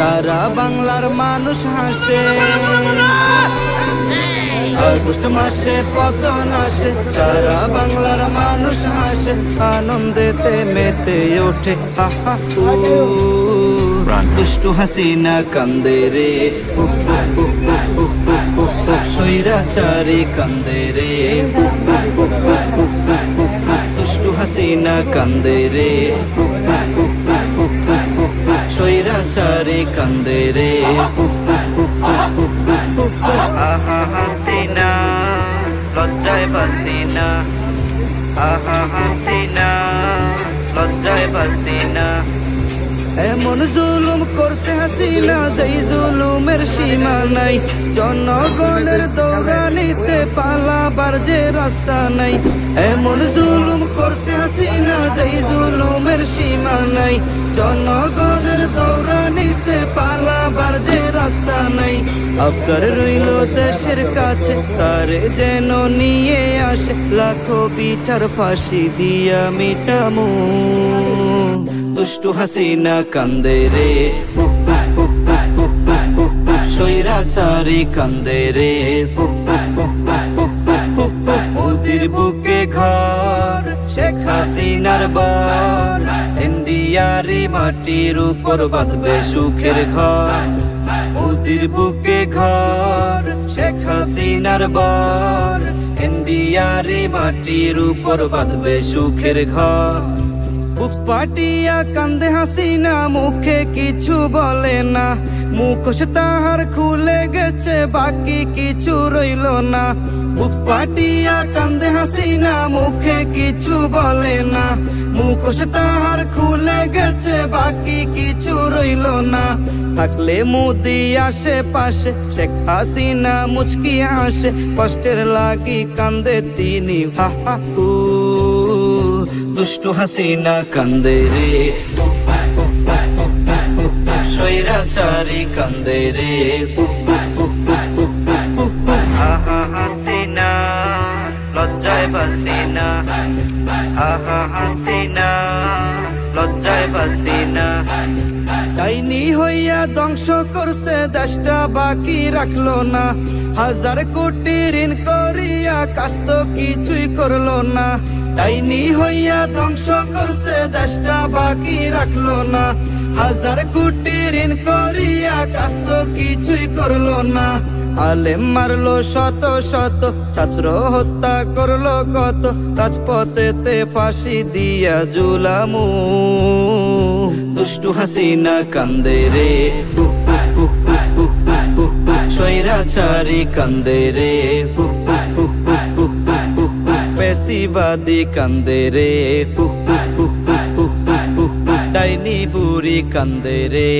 সারা বাংলার মানুষ হাসে। আগস্ট মাসে পতন আসে, সারা বাংলার মানুষ হাসে, আনন্দেতে মেতে ওঠে হা হা হু। দুষ্টু হাসিনা কান্দে রে, স্বৈরাচারী কান্দে রে, দুষ্টু হাসিনা কান্দে রে, স্বৈরাচারী কান্দে রে। আহা হাসিনা লজ্জায় বাসিনা, আহা হাসিনা লজ্জায় বাসিনা। এমন জুলুম করছে হাসিনা, যেই জুলুমের সীমা নাই। জনগণের দৌড়ানিতে পালাবার যে রাস্তা নাই। এমন জুলুম করছে হাসিনা, যেই জুলুমের সীমা নাই। জনগণের দৌড়ানিতে পালাবার যে রাস্তা নাই। আবদার রইল দেশের কাছে, তারে যেন নিয়ে আসে, লাখো বিচার ফাঁসি দিয়া মিটামু। দুষ্টু হাসিনা কান্দে রে, স্বৈরাচারী কান্দে রে। ওদের বুকে ঘর, শেখ হাসিনার বার, ইন্ডিয়ারি মাটির উপর বাঁধবে সুখের ঘর। ওদের বুকে ঘর, শেখ হাসিনার বার, ইন্ডিয়ারি মাটির উপর বাঁধবে সুখের ঘর। বুক পাটিয়া কান্দে হাসিনা, মুখে কিছু বলে না। মুখোশ তাহার খুলে গেছে, বাকি কিছু রইল না। বুক পাটিয়া কান্দে হাসিনা, মুখে কিছু বলে না। মুখোশ তাহার খুলে গেছে, বাকি কিছু রইল না। থাকলে মোদি আশেপাশে, শেখ হাসিনা মুচকি হাসে, কষ্টের লাগি কান্দে তিনি হা হা হু। দুষ্টু হাসিনা কান্দে রে, স্বৈরাচারী কান্দে রে। আহা হাসিনা লজ্জায় বাসিনা, আহা হাসিনা লজ্জায় বাসিনা। ডাইনি হইয়া ধ্বংস করছে দেশটা, বাকি রাখলো না। হাজার কোটি ঋণ করিয়া কাজ তো কিছুই করলো না। ডাইনি হইয়া ধ্বংস করছে দেশটা, বাকি রাখলো না। হাজার কোটি ঋণ করিয়া কাজ তো কিছুই করলো না। আলেম মারলো শত শত, ছাত্র হত্যা করলো কত, রাজপথেতে ফাঁসি দিয়া ঝুলামু। দুষ্টু হাসিনা কান্দে রে, স্বৈরাচারী কান্দে রে, ফ্যাসিবাদী কান্দে রে, ডাইনি বুড়ি কান্দে রে।